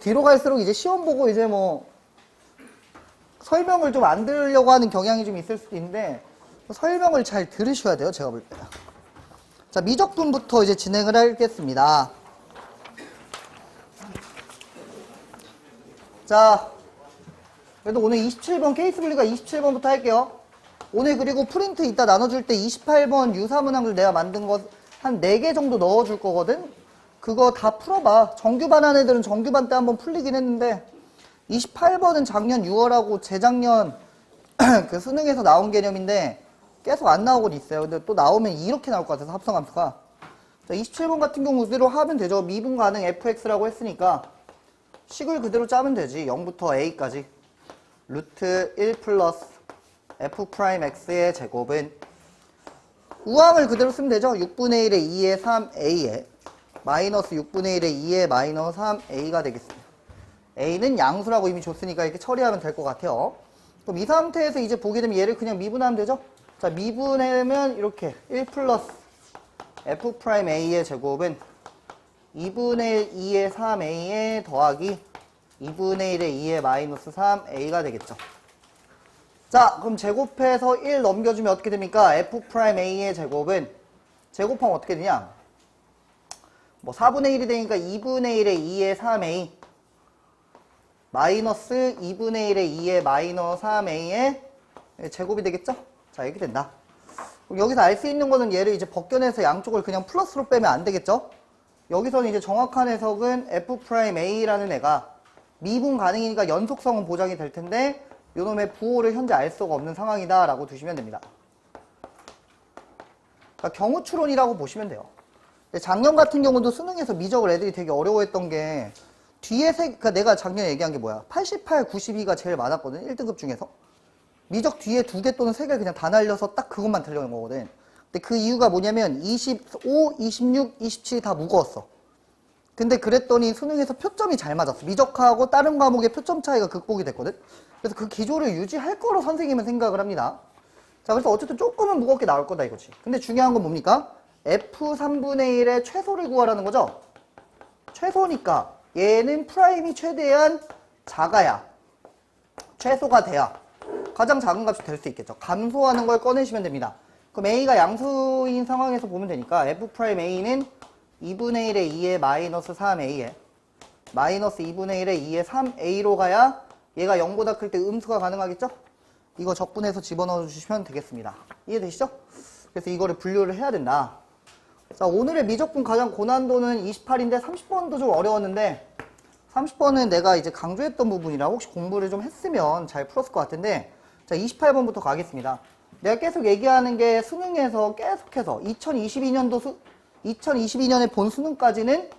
뒤로 갈수록 이제 시험 보고 이제 뭐 설명을 좀 안 들으려고 하는 경향이 좀 있을 수도 있는데 설명을 잘 들으셔야 돼요, 제가 볼 때. 자, 미적분부터 이제 진행을 하겠습니다. 자, 그래도 오늘 27번 케이스 분리가 27번부터 할게요. 오늘 그리고 프린트 이따 나눠줄 때 28번 유사문항들 내가 만든 거 한 4개 정도 넣어줄 거거든? 그거 다 풀어봐. 정규반 한 애들은 정규반 때 한번 풀리긴 했는데 28번은 작년 6월하고 재작년 그 수능에서 나온 개념인데 계속 안 나오곤 있어요. 근데 또 나오면 이렇게 나올 것 같아서 합성함수가. 자, 27번 같은 경우 그대로 하면 되죠. 미분 가능 fx라고 했으니까 식을 그대로 짜면 되지. 0부터 a까지. 루트 1 플러스 f'x의 제곱은 우항을 그대로 쓰면 되죠. 6분의 1의 2의 3a에 마이너스 6분의 1의 2의 마이너스 3a가 되겠습니다. a는 양수라고 이미 줬으니까 이렇게 처리하면 될 것 같아요. 그럼 이 상태에서 이제 보게 되면 얘를 그냥 미분하면 되죠. 자, 미분하면 이렇게 1 플러스 f'a의 제곱은 2분의 2의 3a에 더하기 2분의 1의 2의 마이너스 3a가 되겠죠. 자, 그럼 제곱해서 1 넘겨주면 어떻게 됩니까? f'a의 제곱은 제곱하면 어떻게 되냐? 뭐 4분의 1이 되니까 2분의 1의 2의 3a 마이너스 2분의 1의 2의 마이너스 3a의 제곱이 되겠죠? 자, 이렇게 된다. 그럼 여기서 알 수 있는 거는 얘를 이제 벗겨내서 양쪽을 그냥 플러스로 빼면 안 되겠죠? 여기서는 이제 정확한 해석은 f'a라는 애가 미분 가능이니까 연속성은 보장이 될 텐데 요놈의 부호를 현재 알 수가 없는 상황이다 라고 두시면 됩니다. 그러니까 경우추론이라고 보시면 돼요. 작년 같은 경우도 수능에서 미적을 애들이 되게 어려워했던 게 뒤에 그러니까 내가 작년에 얘기한 게 뭐야? 88, 92가 제일 많았거든. 1등급 중에서. 미적 뒤에 2개 또는 3개 그냥 다 날려서 딱 그것만 들려는 거거든. 근데 그 이유가 뭐냐면 25, 26, 27이 다 무거웠어. 근데 그랬더니 수능에서 표점이 잘 맞았어. 미적하고 다른 과목의 표점 차이가 극복이 됐거든. 그래서 그 기조를 유지할 거로 선생님은 생각을 합니다. 자, 그래서 어쨌든 조금은 무겁게 나올 거다 이거지. 근데 중요한 건 뭡니까? f3분의 1의 최소를 구하라는 거죠. 최소니까 얘는 프라임이 최대한 작아야 최소가 돼야 가장 작은 값이 될 수 있겠죠. 감소하는 걸 꺼내시면 됩니다. 그럼 a가 양수인 상황에서 보면 되니까 f'a는 2분의 1의 2의 마이너스 3a에 마이너스 2분의 1의 2의 3a로 가야 얘가 0보다 클 때 음수가 가능하겠죠? 이거 적분해서 집어넣어 주시면 되겠습니다. 이해되시죠? 그래서 이거를 분류를 해야 된다. 자, 오늘의 미적분 가장 고난도는 28인데 30번도 좀 어려웠는데 30번은 내가 이제 강조했던 부분이라 혹시 공부를 좀 했으면 잘 풀었을 것 같은데 자, 28번부터 가겠습니다. 내가 계속 얘기하는 게 수능에서 계속해서 2022년에 본 수능까지는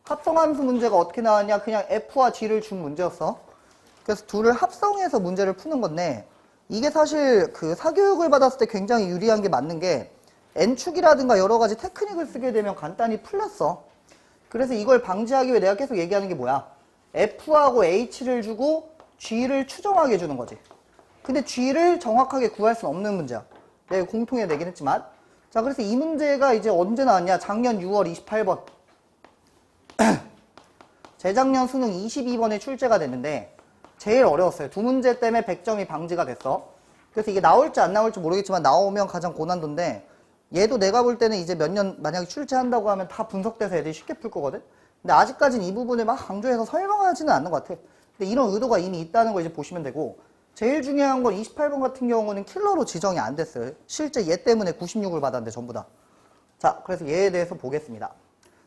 합성함수 문제가 어떻게 나왔냐? 그냥 f와 g를 준 문제였어. 그래서 둘을 합성해서 문제를 푸는 건데 이게 사실 그 사교육을 받았을 때 굉장히 유리한 게 맞는 게 n축이라든가 여러 가지 테크닉을 쓰게 되면 간단히 풀렸어. 그래서 이걸 방지하기 위해 내가 계속 얘기하는 게 뭐야? f하고 h를 주고 g를 추정하게 해주는 거지. 근데 g를 정확하게 구할 수는 없는 문제야. 내가 공통에 내긴 했지만. 자, 그래서 이 문제가 이제 언제 나왔냐? 작년 6월 28번. 재작년 수능 22번에 출제가 됐는데 제일 어려웠어요. 두 문제 때문에 100점이 방지가 됐어. 그래서 이게 나올지 안 나올지 모르겠지만 나오면 가장 고난도인데 얘도 내가 볼 때는 이제 몇 년 만약에 출제한다고 하면 다 분석돼서 애들이 쉽게 풀 거거든. 근데 아직까지는 이 부분을 막 강조해서 설명하지는 않는 것 같아. 근데 이런 의도가 이미 있다는 걸 이제 보시면 되고 제일 중요한 건 28번 같은 경우는 킬러로 지정이 안 됐어요. 실제 얘 때문에 96을 받았는데 전부 다. 자, 그래서 얘에 대해서 보겠습니다.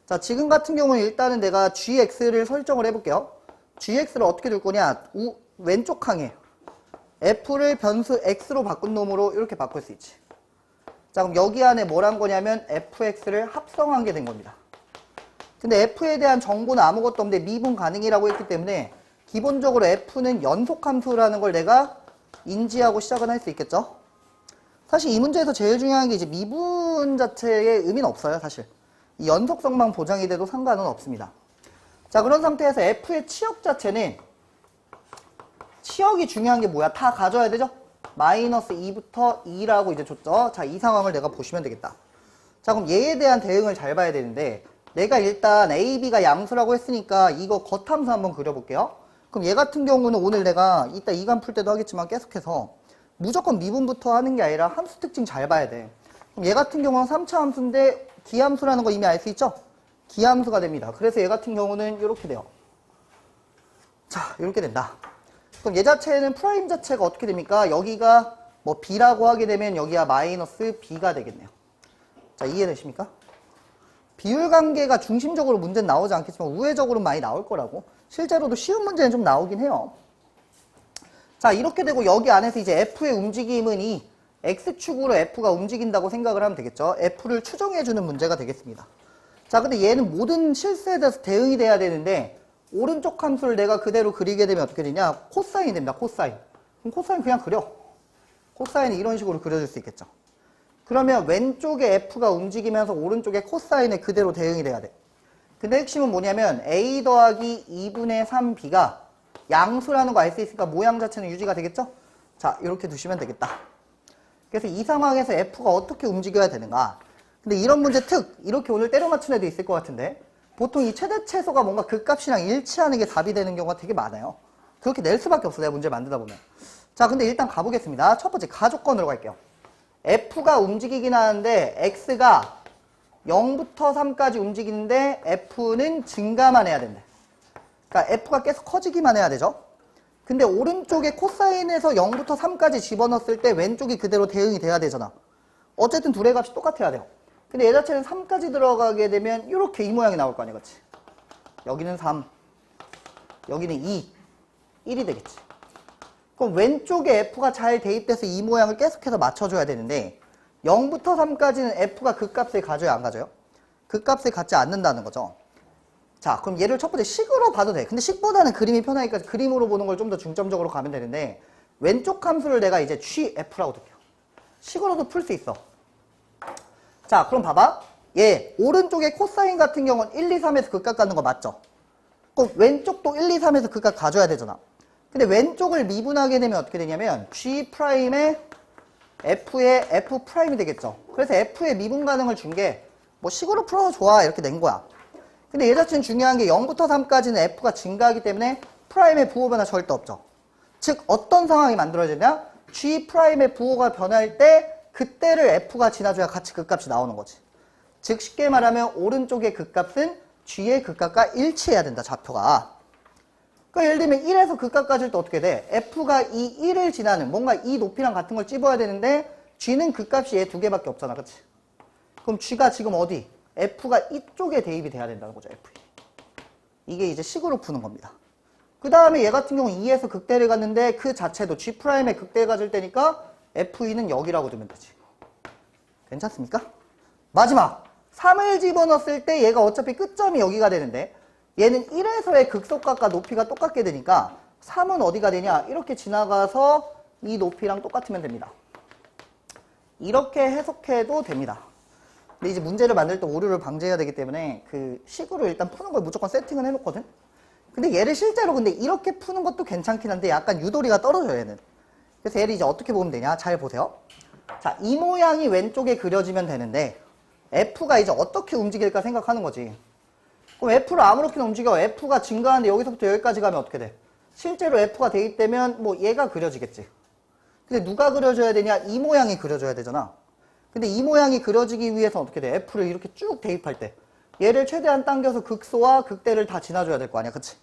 자, 지금 같은 경우는 일단은 내가 gx를 설정을 해볼게요. gx를 어떻게 둘 거냐? 왼쪽 항에 f를 변수 x로 바꾼 놈으로 이렇게 바꿀 수 있지. 자, 그럼 여기 안에 뭘 한 거냐면 fx를 합성한 게 된 겁니다. 근데 f에 대한 정보는 아무것도 없는데 미분 가능이라고 했기 때문에 기본적으로 f는 연속함수라는 걸 내가 인지하고 시작은 할 수 있겠죠. 사실 이 문제에서 제일 중요한 게 이제 미분 자체의 의미는 없어요, 사실. 이 연속성만 보장이 돼도 상관은 없습니다. 자, 그런 상태에서 f의 치역 자체는 치역이 중요한 게 뭐야? 다 가져야 되죠? 마이너스 2부터 2라고 이제 줬죠? 자, 이 상황을 내가 보시면 되겠다. 자, 그럼 얘에 대한 대응을 잘 봐야 되는데 내가 일단 A, B가 양수라고 했으니까 이거 겉함수 한번 그려볼게요. 그럼 얘 같은 경우는 오늘 내가 이따 이감 풀 때도 하겠지만 계속해서 무조건 미분부터 하는 게 아니라 함수 특징 잘 봐야 돼. 그럼 얘 같은 경우는 3차 함수인데 기함수라는 거 이미 알 수 있죠? 기함수가 됩니다. 그래서 얘 같은 경우는 이렇게 돼요. 자, 이렇게 된다. 그럼 얘 자체는 프라임 자체가 어떻게 됩니까? 여기가 뭐 B라고 하게 되면 여기가 마이너스 B가 되겠네요. 자, 이해되십니까? 비율 관계가 중심적으로 문제는 나오지 않겠지만 우회적으로는 많이 나올 거라고. 실제로도 쉬운 문제는 좀 나오긴 해요. 자, 이렇게 되고 여기 안에서 이제 F의 움직임은 이 X축으로 F가 움직인다고 생각을 하면 되겠죠. F를 추정해주는 문제가 되겠습니다. 자, 근데 얘는 모든 실수에 대해서 대응이 돼야 되는데 오른쪽 함수를 내가 그대로 그리게 되면 어떻게 되냐? 코사인이 됩니다. 코사인. 그럼 코사인 그냥 그려. 코사인은 이런 식으로 그려줄 수 있겠죠. 그러면 왼쪽에 F가 움직이면서 오른쪽에 코사인에 그대로 대응이 돼야 돼. 근데 핵심은 뭐냐면 A 더하기 2분의 3B가 양수라는 거 알 수 있으니까 모양 자체는 유지가 되겠죠? 자, 이렇게 두시면 되겠다. 그래서 이 상황에서 F가 어떻게 움직여야 되는가? 근데 이런 문제 이렇게 오늘 때려 맞춘 애도 있을 것 같은데 보통 이 최대 최소가 뭔가 그 값이랑 일치하는 게 답이 되는 경우가 되게 많아요. 그렇게 낼 수밖에 없어, 내가 문제를 만들다 보면. 자, 근데 일단 가보겠습니다. 첫 번째 가조건으로 갈게요. F가 움직이긴 하는데 X가 0부터 3까지 움직이는데 F는 증가만 해야 된대. 그러니까 F가 계속 커지기만 해야 되죠. 근데 오른쪽에 코사인에서 0부터 3까지 집어넣었을 때 왼쪽이 그대로 대응이 돼야 되잖아. 어쨌든 둘의 값이 똑같아야 돼요. 근데 얘 자체는 3까지 들어가게 되면 이렇게 이 모양이 나올 거 아니야, 그치? 여기는 3, 여기는 2, 1이 되겠지. 그럼 왼쪽에 F가 잘 대입돼서 이 모양을 계속해서 맞춰줘야 되는데 0부터 3까지는 F가 그 값을 가져요, 안 가져요? 그 값을 갖지 않는다는 거죠. 자, 그럼 얘를 첫 번째 식으로 봐도 돼. 근데 식보다는 그림이 편하니까 그림으로 보는 걸 좀 더 중점적으로 가면 되는데 왼쪽 함수를 내가 이제 GF라고 둘게요. 식으로도 풀 수 있어. 자, 그럼 봐봐. 얘 오른쪽에 코사인 같은 경우는 1, 2, 3에서 그 값 갖는 거 맞죠? 그럼 왼쪽도 1, 2, 3에서 그 값 가져야 되잖아. 근데 왼쪽을 미분하게 되면 어떻게 되냐면 G'의 F의 F'이 되겠죠. 그래서 F의 미분 가능을 준 게 뭐 식으로 풀어도 좋아 이렇게 낸 거야. 근데 얘 자체는 중요한 게 0부터 3까지는 F가 증가하기 때문에 프라임의 부호 변화 절대 없죠. 즉 어떤 상황이 만들어지냐? G'의 부호가 변할 때 그때를 F가 지나줘야 같이 그 값이 나오는 거지. 즉 쉽게 말하면 오른쪽의 그 값은 G의 그 값과 일치해야 된다, 좌표가. 그러니까 예를 들면 1에서 그 값 가질 때 어떻게 돼? F가 이 1을 지나는 뭔가 이 높이랑 같은 걸 찝어야 되는데 G는 그 값이 얘 두 개밖에 없잖아, 그치? 그럼 G가 지금 어디? F가 이쪽에 대입이 돼야 된다는 거죠, F. 이게 이제 식으로 푸는 겁니다. 그 다음에 얘 같은 경우 2에서 극대를 갔는데 그 자체도 G'의 극대를 가질 때니까 F는 여기라고 두면 되지. 괜찮습니까? 마지막 3을 집어넣었을 때 얘가 어차피 끝점이 여기가 되는데 얘는 1에서의 극속각과 높이가 똑같게 되니까 3은 어디가 되냐? 이렇게 지나가서 이 높이랑 똑같으면 됩니다. 이렇게 해석해도 됩니다. 근데 이제 문제를 만들 때 오류를 방지해야 되기 때문에 그 식으로 일단 푸는 걸 무조건 세팅을 해놓거든? 근데 얘를 실제로 근데 이렇게 푸는 것도 괜찮긴 한데 약간 유도리가 떨어져요, 얘는. 그래서 얘를 이제 어떻게 보면 되냐? 잘 보세요. 자, 이 모양이 왼쪽에 그려지면 되는데 F가 이제 어떻게 움직일까 생각하는 거지. 그럼 F를 아무렇게나 움직여. F가 증가하는데 여기서부터 여기까지 가면 어떻게 돼? 실제로 F가 대입되면 뭐 얘가 그려지겠지. 근데 누가 그려줘야 되냐? 이 모양이 그려줘야 되잖아. 근데 이 모양이 그려지기 위해서 어떻게 돼? F를 이렇게 쭉 대입할 때 얘를 최대한 당겨서 극소와 극대를 다 지나줘야 될 거 아니야, 그치?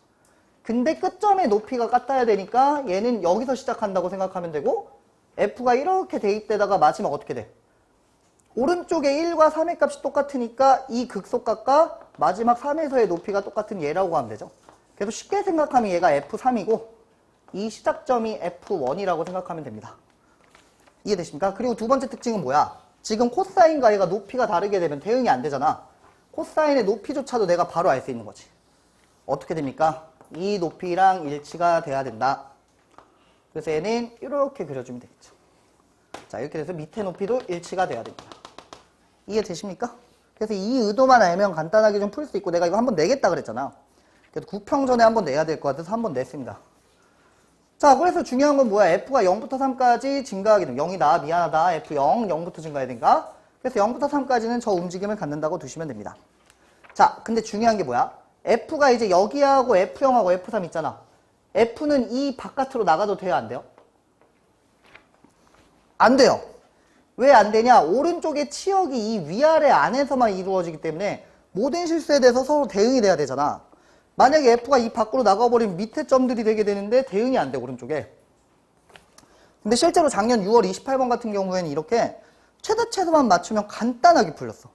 근데 끝점의 높이가 같아야 되니까 얘는 여기서 시작한다고 생각하면 되고 F가 이렇게 대입되다가 마지막 어떻게 돼? 오른쪽에 1과 3의 값이 똑같으니까 이 극속각과 마지막 3에서의 높이가 똑같은 얘라고 하면 되죠. 그래서 쉽게 생각하면 얘가 F3이고 이 시작점이 F1이라고 생각하면 됩니다. 이해되십니까? 그리고 두 번째 특징은 뭐야? 지금 코사인과 얘가 높이가 다르게 되면 대응이 안 되잖아. 코사인의 높이조차도 내가 바로 알 수 있는 거지. 어떻게 됩니까? 이 높이랑 일치가 돼야 된다. 그래서 얘는 이렇게 그려주면 되겠죠. 자, 이렇게 돼서 밑에 높이도 일치가 돼야 됩니다. 이해되십니까? 그래서 이 의도만 알면 간단하게 좀 풀 수 있고 내가 이거 한번 내겠다 그랬잖아. 그래서 9평 전에 한번 내야 될 것 같아서 한번 냈습니다. 자, 그래서 중요한 건 뭐야? F가 0부터 3까지 증가하게 되면 0이다. 미안하다. F0, 0부터 증가해야 되니까. 그래서 0부터 3까지는 저 움직임을 갖는다고 두시면 됩니다. 자, 근데 중요한 게 뭐야? F가 이제 여기하고 F0하고 F3 있잖아. F는 이 바깥으로 나가도 돼요, 안 돼요? 안 돼요. 왜 안 되냐? 오른쪽의 치역이 이 위아래 안에서만 이루어지기 때문에 모든 실수에 대해서 서로 대응이 돼야 되잖아. 만약에 F가 이 밖으로 나가버리면 밑에 점들이 되게 되는데 대응이 안 돼, 오른쪽에. 근데 실제로 작년 6월 28번 같은 경우에는 이렇게 최대체수만 맞추면 간단하게 풀렸어.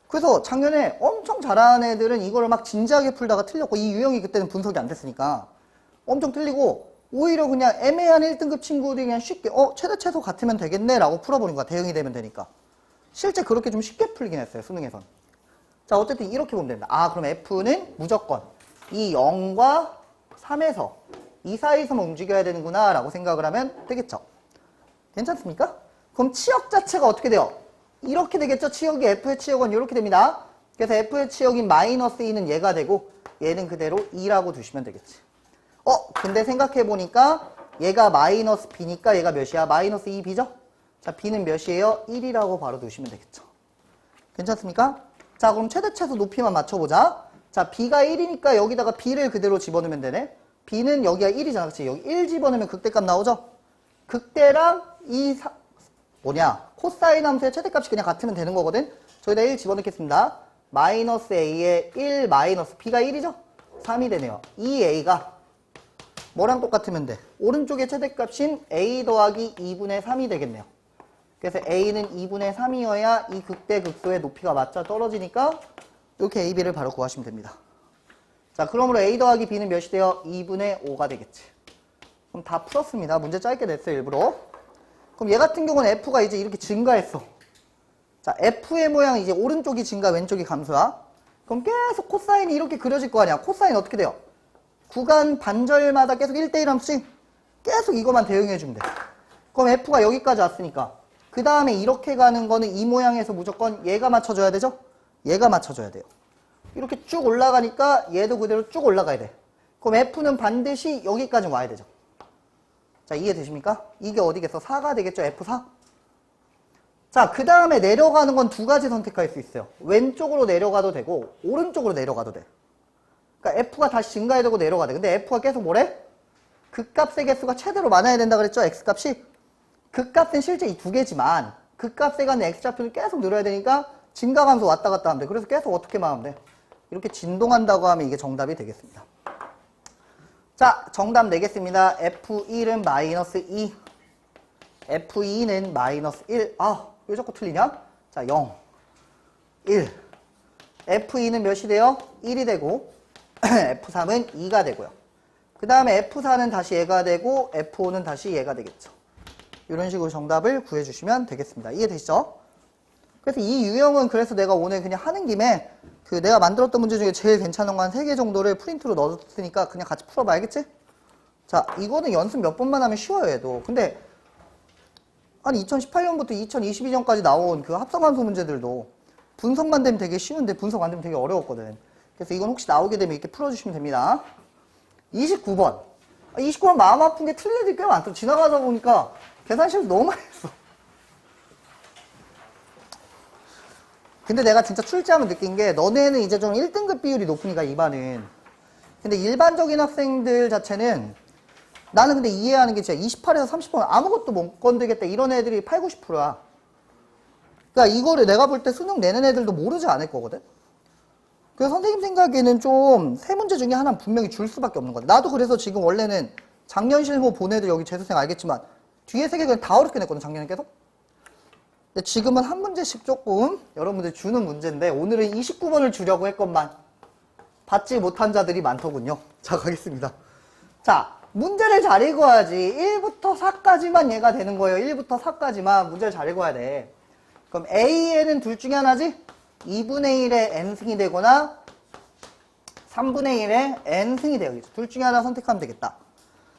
그래서 작년에 엄청 잘하는 애들은 이거를 막 진지하게 풀다가 틀렸고, 이 유형이 그때는 분석이 안 됐으니까 엄청 틀리고, 오히려 그냥 애매한 1등급 친구들이 그냥 쉽게 최대 최소 같으면 되겠네 라고 풀어버린 거야. 대응이 되면 되니까. 실제 그렇게 좀 쉽게 풀긴 했어요, 수능에선. 자, 어쨌든 이렇게 보면 됩니다. 아, 그럼 F는 무조건 이 0과 3에서 이 사이에서만 움직여야 되는구나 라고 생각을 하면 되겠죠. 괜찮습니까? 그럼 치역 자체가 어떻게 돼요? 이렇게 되겠죠. 치역이 F의 치역은 이렇게 됩니다. 그래서 F의 치역인 마이너스 2는 얘가 되고, 얘는 그대로 2라고 두시면 되겠지. 근데 생각해보니까 얘가 마이너스 B니까 얘가 몇이야? 마이너스 2B죠? 자, B는 몇이에요? 1이라고 바로 두시면 되겠죠. 괜찮습니까? 자, 그럼 최대체수 높이만 맞춰보자. 자, B가 1이니까 여기다가 B를 그대로 집어넣으면 되네. B는 여기가 1이잖아. 그치? 여기 1 집어넣으면 극대값 나오죠? 극대랑 코사인 함수의 최대값이 그냥 같으면 되는 거거든? 저기다 1 집어넣겠습니다. 마이너스 A에 1 마이너스 B가 1이죠? 3이 되네요. 이 A가 뭐랑 똑같으면 돼? 오른쪽의 최대값인 A 더하기 2분의 3이 되겠네요. 그래서 A는 2분의 3이어야 이 극대 극소의 높이가 맞춰 떨어지니까 이렇게 A, B를 바로 구하시면 됩니다. 자, 그러므로 A 더하기 B는 몇이 돼요? 2분의 5가 되겠지. 그럼 다 풀었습니다. 문제 짧게 냈어요, 일부러. 그럼 얘 같은 경우는 F가 이제 이렇게 증가했어. 자, F의 모양이 이제 오른쪽이 증가, 왼쪽이 감소야. 그럼 계속 코사인이 이렇게 그려질 거 아니야. 코사인 어떻게 돼요? 구간 반절마다 계속 1대1 함수씩 계속 이것만 대응해주면 돼. 그럼 F가 여기까지 왔으니까 그 다음에 이렇게 가는 거는 이 모양에서 무조건 얘가 맞춰줘야 되죠? 얘가 맞춰줘야 돼요. 이렇게 쭉 올라가니까 얘도 그대로 쭉 올라가야 돼. 그럼 F는 반드시 여기까지 와야 되죠. 자, 이해되십니까? 이게 어디겠어? 4가 되겠죠? F4? 자, 그 다음에 내려가는 건 두 가지 선택할 수 있어요. 왼쪽으로 내려가도 되고 오른쪽으로 내려가도 돼. 그러니까 F가 다시 증가해야 되고 내려가야 돼. 근데 F가 계속 뭐래? 극값의 개수가 최대로 많아야 된다 그랬죠? X값이? 극값은 실제 이 두 개지만 극값에 가는 X좌표는 계속 늘어야 되니까 증가감소 왔다 갔다 하면 돼. 그래서 계속 어떻게만 하면 돼? 이렇게 진동한다고 하면 이게 정답이 되겠습니다. 자, 정답 내겠습니다. F1은 마이너스 2, F2는 마이너스 1. 아, 왜 자꾸 틀리냐? 자, 0, 1. F2는 몇이 돼요? 1이 되고 F3은 2가 되고요. 그 다음에 F4는 다시 얘가 되고 F5는 다시 얘가 되겠죠. 이런 식으로 정답을 구해주시면 되겠습니다. 이해되시죠? 그래서 이 유형은 그래서 내가 오늘 그냥 하는 김에 그 내가 만들었던 문제 중에 제일 괜찮은 거 한 3개 정도를 프린트로 넣었으니까 그냥 같이 풀어봐야겠지? 자, 이거는 연습 몇 번만 하면 쉬워요, 얘도. 근데 한 2018년부터 2022년까지 나온 그 합성함수 문제들도 분석만 되면 되게 쉬운데 분석 안 되면 되게 어려웠거든. 그래서 이건 혹시 나오게 되면 이렇게 풀어주시면 됩니다. 29번. 29번 마음 아픈 게 틀린 애들이 꽤 많더라고. 지나가다 보니까 계산 실수 너무 많이 했어. 근데 내가 진짜 출제하면 느낀 게 너네는 이제 좀 1등급 비율이 높으니까 2반은. 근데 일반적인 학생들 자체는 나는 근데 이해하는 게 진짜 28에서 30번 아무것도 못 건드겠다 이런 애들이 8, 90%야. 그러니까 이거를 내가 볼 때 수능 내는 애들도 모르지 않을 거거든. 그래서 선생님 생각에는 좀 세 문제 중에 하나는 분명히 줄 수밖에 없는 거야. 나도 그래서 지금 원래는 작년 실무 본 애들 여기 재수생 알겠지만 뒤에 세 개 그냥 다 어렵게 냈거든, 작년에 계속. 근데 지금은 한 문제씩 조금 여러분들 주는 문제인데 오늘은 29번을 주려고 했건만 받지 못한 자들이 많더군요. 자, 가겠습니다. 자, 문제를 잘 읽어야지. 1부터 4까지만 얘가 되는 거예요. 1부터 4까지만 문제를 잘 읽어야 돼. 그럼 A에는 둘 중에 하나지? 2분의 1의 n승이 되거나 3분의 1의 n승이 되겠죠. 둘 중에 하나 선택하면 되겠다.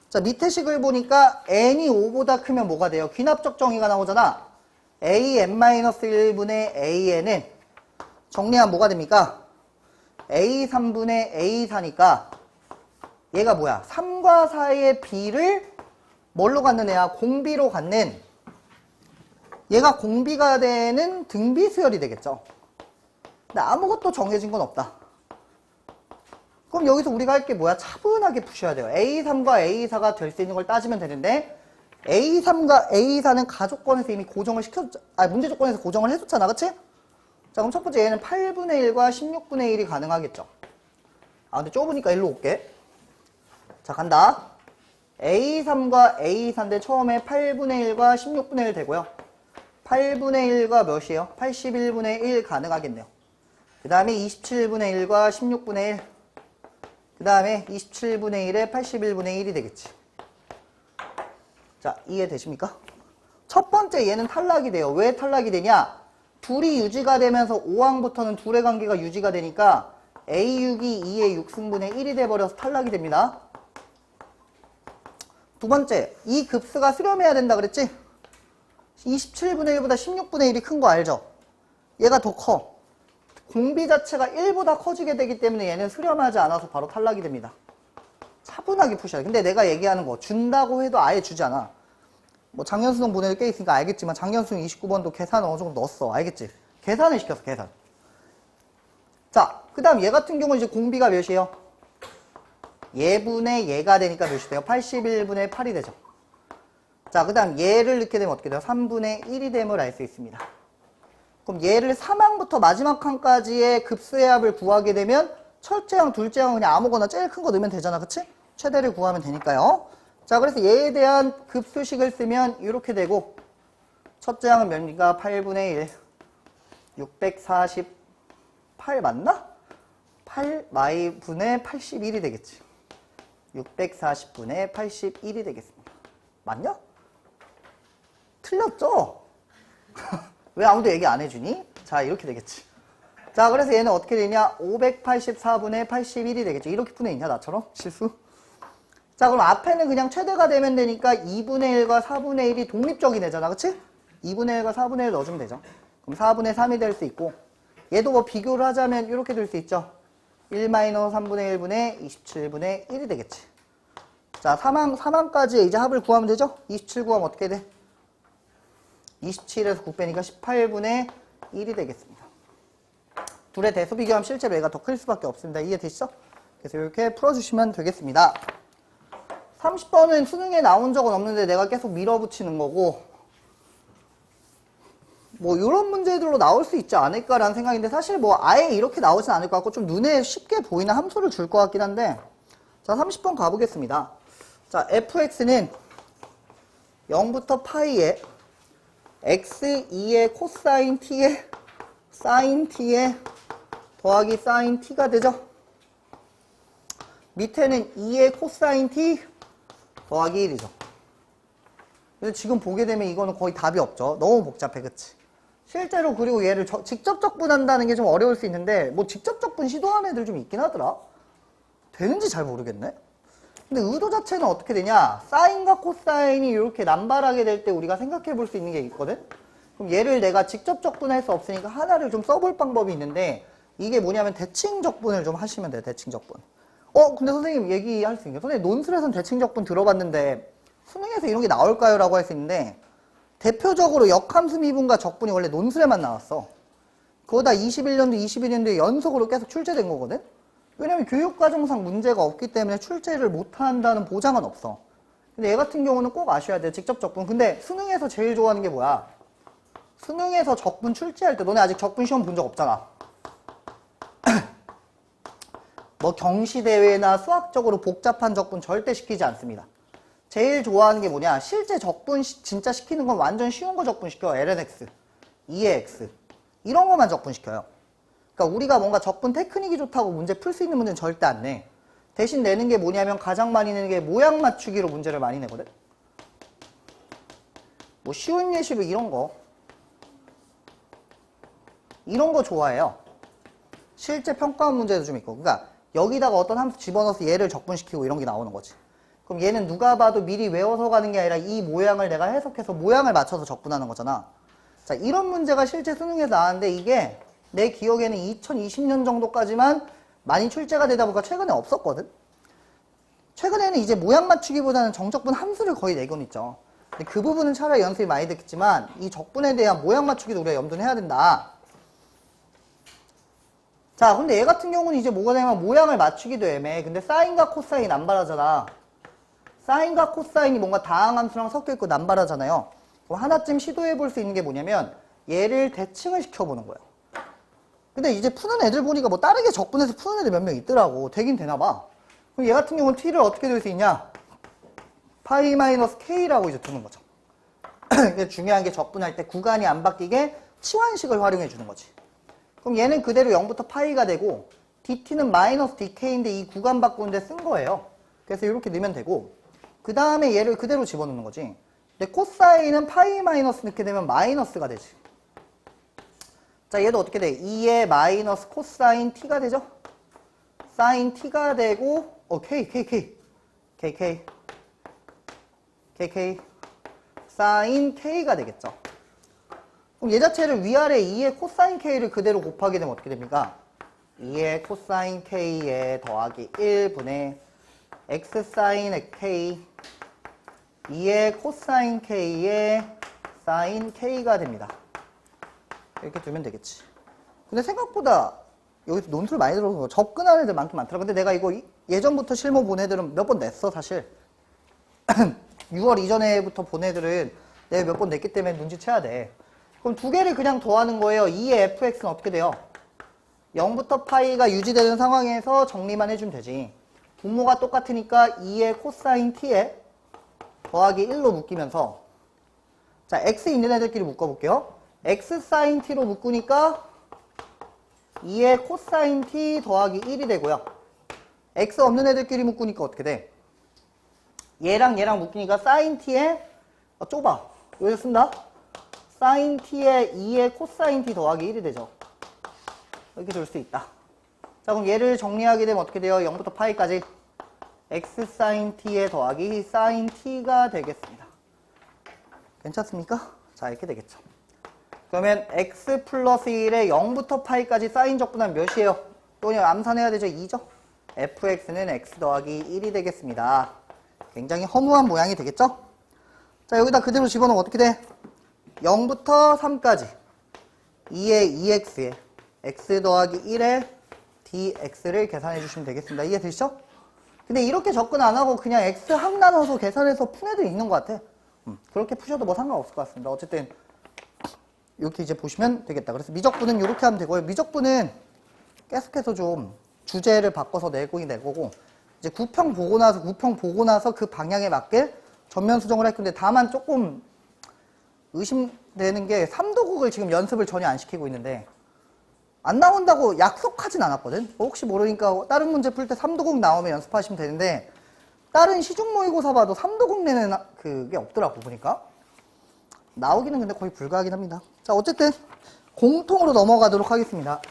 자, 밑에 식을 보니까 n이 5보다 크면 뭐가 돼요? 귀납적 정의가 나오잖아. an-1분의 an은 정리하면 뭐가 됩니까? a3분의 a4니까 얘가 뭐야? 3과 4의 b를 뭘로 갖는 애야? 공비로 갖는, 얘가 공비가 되는 등비 수열이 되겠죠. 근데 아무것도 정해진 건 없다. 그럼 여기서 우리가 할 게 뭐야? 차분하게 푸셔야 돼요. A3과 A4가 될 수 있는 걸 따지면 되는데 A3과 A4는 가조건에서 이미 고정을 문제 조건에서 고정을 해줬잖아. 그치? 자, 그럼 첫 번째 얘는 8분의 1과 16분의 1이 가능하겠죠. 아, 근데 좁으니까 일로 올게. 자, 간다. A3과 A4인데 처음에 8분의 1과 16분의 1 되고요. 8분의 1과 몇이에요? 81분의 1 가능하겠네요. 그 다음에 27분의 1과 16분의 1. 그 다음에 27분의 1에 81분의 1이 되겠지. 자, 이해되십니까? 첫 번째 얘는 탈락이 돼요. 왜 탈락이 되냐? 둘이 유지가 되면서 5항부터는 둘의 관계가 유지가 되니까 A6이 2의 6승분의 1이 돼버려서 탈락이 됩니다. 두 번째, 이 급수가 수렴해야 된다 그랬지? 27분의 1보다 16분의 1이 큰 거 알죠? 얘가 더 커. 공비 자체가 1보다 커지게 되기 때문에 얘는 수렴하지 않아서 바로 탈락이 됩니다. 차분하게 푸셔야 돼. 근데 내가 얘기하는 거 준다고 해도 아예 주지 않아. 뭐 작년수능 보내도 꽤 있으니까 알겠지만 작년수능 29번도 계산 어느 정도 넣었어. 알겠지? 계산을 시켰어. 계산. 자, 그 다음 얘 같은 경우는 이제 공비가 몇이에요? 얘분의 얘가 되니까 몇이 돼요? 81분의 8이 되죠. 자, 그 다음 얘를 넣게 되면 어떻게 돼요? 3분의 1이 됨을 알 수 있습니다. 그럼 얘를 3항부터 마지막 항까지의 급수의 합을 구하게 되면 첫째 항, 둘째 항 그냥 아무거나 제일 큰 거 넣으면 되잖아. 그치? 최대를 구하면 되니까요. 자, 그래서 얘에 대한 급수식을 쓰면 이렇게 되고 첫째 항은 몇인가? 8분의 1 648 맞나? 8마이분의 81이 되겠지. 640분의 81이 되겠습니다. 맞냐? 틀렸죠? 왜 아무도 얘기 안 해주니? 자, 이렇게 되겠지. 자, 그래서 얘는 어떻게 되냐? 584분의 81이 되겠죠. 이렇게 푸네 있냐, 나처럼? 실수? 자, 그럼 앞에는 그냥 최대가 되면 되니까 2분의 1과 4분의 1이 독립적인 애잖아. 그치? 2분의 1과 4분의 1 넣어주면 되죠. 그럼 4분의 3이 될 수 있고, 얘도 뭐 비교를 하자면 이렇게 될 수 있죠. 1-3분의 1분의 27분의 1이 되겠지. 자, 3항까지 이제 합을 구하면 되죠? 27 구하면 어떻게 돼? 27에서 9 빼니까 18분의 1이 되겠습니다. 둘의 대수 비교하면 실제로 얘가 더 클 수밖에 없습니다. 이해되시죠? 그래서 이렇게 풀어주시면 되겠습니다. 30번은 수능에 나온 적은 없는데 내가 계속 밀어붙이는 거고 뭐 이런 문제들로 나올 수 있지 않을까라는 생각인데 사실 뭐 아예 이렇게 나오진 않을 것 같고 좀 눈에 쉽게 보이는 함수를 줄 것 같긴 한데 자, 30번 가보겠습니다. 자, fx는 0부터 파이에 x2의 코사인 t에 사인 t에 더하기 사인 t가 되죠. 밑에는 2의 코사인 t 더하기 1이죠. 그래서 지금 보게 되면 이거는 거의 답이 없죠. 너무 복잡해, 그치? 실제로 그리고 얘를 직접 적분한다는 게 좀 어려울 수 있는데 뭐 직접 적분 시도하는 애들 좀 있긴 하더라. 되는지 잘 모르겠네. 근데 의도 자체는 어떻게 되냐? 사인과 코사인이 이렇게 남발하게 될 때 우리가 생각해 볼 수 있는 게 있거든? 그럼 얘를 내가 직접 적분할 수 없으니까 하나를 좀 써볼 방법이 있는데 이게 뭐냐면 대칭 적분을 좀 하시면 돼요. 대칭 적분. 근데 선생님 얘기할 수 있는 게 선생님 논술에서는 대칭 적분 들어봤는데 수능에서 이런 게 나올까요? 라고 할 수 있는데 대표적으로 역함수 미분과 적분이 원래 논술에만 나왔어. 그거 다 21년도, 22년도에 연속으로 계속 출제된 거거든? 왜냐면 교육과정상 문제가 없기 때문에 출제를 못한다는 보장은 없어. 근데 얘 같은 경우는 꼭 아셔야 돼. 직접 적분. 근데 수능에서 제일 좋아하는 게 뭐야? 수능에서 적분 출제할 때 너네 아직 적분 시험 본 적 없잖아. 뭐 경시대회나 수학적으로 복잡한 적분 절대 시키지 않습니다. 제일 좋아하는 게 뭐냐? 실제 적분 진짜 시키는 건 완전 쉬운 거 적분 시켜. lnx, 2의 x 이런 거만 적분 시켜요. 그러니까 우리가 뭔가 적분 테크닉이 좋다고 문제 풀 수 있는 문제는 절대 안 내. 대신 내는 게 뭐냐면 가장 많이 내는 게 모양 맞추기로 문제를 많이 내거든. 뭐 쉬운 예시로 이런 거 좋아해요. 실제 평가원 문제도 좀 있고. 그러니까 여기다가 어떤 함수 집어넣어서 얘를 적분시키고 이런 게 나오는 거지. 그럼 얘는 누가 봐도 미리 외워서 가는 게 아니라 이 모양을 내가 해석해서 모양을 맞춰서 적분하는 거잖아. 자, 이런 문제가 실제 수능에서 나왔는데 이게 내 기억에는 2020년 정도까지만 많이 출제가 되다 보니까 최근에 없었거든. 최근에는 이제 모양 맞추기보다는 정적분 함수를 거의 내곤 있죠. 근데 그 부분은 차라리 연습이 많이 됐겠지만 이 적분에 대한 모양 맞추기도 우리가 염두는 해야 된다. 자, 근데 얘 같은 경우는 이제 뭐가 되냐면 모양을 맞추기도 애매해. 근데 사인과 코사인 남발하잖아. 사인과 코사인이 뭔가 다항함수랑 섞여있고 남발하잖아요. 그럼 하나쯤 시도해볼 수 있는 게 뭐냐면 얘를 대칭을 시켜보는 거예요. 근데 이제 푸는 애들 보니까 뭐 다르게 적분해서 푸는 애들 몇 명 있더라고. 되긴 되나봐. 그럼 얘 같은 경우는 t를 어떻게 될 수 있냐? 파이 마이너스 k라고 이제 두는 거죠. 근데 중요한 게 적분할 때 구간이 안 바뀌게 치환식을 활용해 주는 거지. 그럼 얘는 그대로 0부터 파이가 되고 dt는 마이너스 dk인데 이 구간 바꾸는데 쓴 거예요. 그래서 이렇게 넣으면 되고 그 다음에 얘를 그대로 집어넣는 거지. 근데 코사인은 파이 마이너스 넣게 되면 마이너스가 되지. 자, 얘도 어떻게 돼? 2의 마이너스 코사인 t가 되죠? 사인 t가 되고 k 사인 k가 되겠죠. 그럼 얘 자체를 위아래 2의 코사인 k를 그대로 곱하게 되면 어떻게 됩니까? 2의 코사인 k에 더하기 1분의 x 사인 k 2의 코사인 k에 사인 k가 됩니다. 이렇게 두면 되겠지. 근데 생각보다 여기서 논술 많이 들어서 접근하는 애들 많긴 많더라. 근데 내가 이거 예전부터 실무 본 애들은 몇 번 냈어, 사실. 6월 이전에부터 본 애들은 내가 몇 번 냈기 때문에 눈치채야 돼. 그럼 두 개를 그냥 더하는 거예요. 2의 fx는 어떻게 돼요? 0부터 파이가 유지되는 상황에서 정리만 해주면 되지. 분모가 똑같으니까 2의 코사인 t에 더하기 1로 묶이면서 자, x 있는 애들끼리 묶어볼게요. x 사인 t로 묶으니까 2의 코사인 t 더하기 1이 되고요. x 없는 애들끼리 묶으니까 어떻게 돼? 얘랑 얘랑 묶으니까 사인 t에 좁아. 여기서 쓴다. 사인 t에 2의 코사인 t 더하기 1이 되죠. 이렇게 줄 수 있다. 자, 그럼 얘를 정리하게 되면 어떻게 돼요? 0부터 파이까지 x 사인 t에 더하기 사인 t가 되겠습니다. 괜찮습니까? 자, 이렇게 되겠죠. 그러면 x 플러스 1에 0부터 파이까지 사인 적분하면 몇이에요? 또 그냥 암산해야 되죠? 2죠? fx는 x 더하기 1이 되겠습니다. 굉장히 허무한 모양이 되겠죠? 자, 여기다 그대로 집어넣으면 어떻게 돼? 0부터 3까지 2의 2x에 x 더하기 1에 dx를 계산해 주시면 되겠습니다. 이해되시죠? 근데 이렇게 접근 안 하고 그냥 x 항 나눠서 계산해서 푼 애들 있는 것 같아. 그렇게 푸셔도 뭐 상관없을 것 같습니다. 어쨌든 이렇게 이제 보시면 되겠다. 그래서 미적분은 이렇게 하면 되고요. 미적분은 계속해서 좀 주제를 바꿔서 내고 이제 구평 보고 나서 그 방향에 맞게 전면 수정을 할 건데 다만 조금 의심되는 게 삼도국을 지금 연습을 전혀 안 시키고 있는데 안 나온다고 약속하진 않았거든. 혹시 모르니까 다른 문제 풀 때 삼도국 나오면 연습하시면 되는데 다른 시중 모의고사 봐도 삼도국 내는 그게 없더라고 보니까. 나오기는 근데 거의 불가하긴 합니다. 자, 어쨌든 공통으로 넘어가도록 하겠습니다.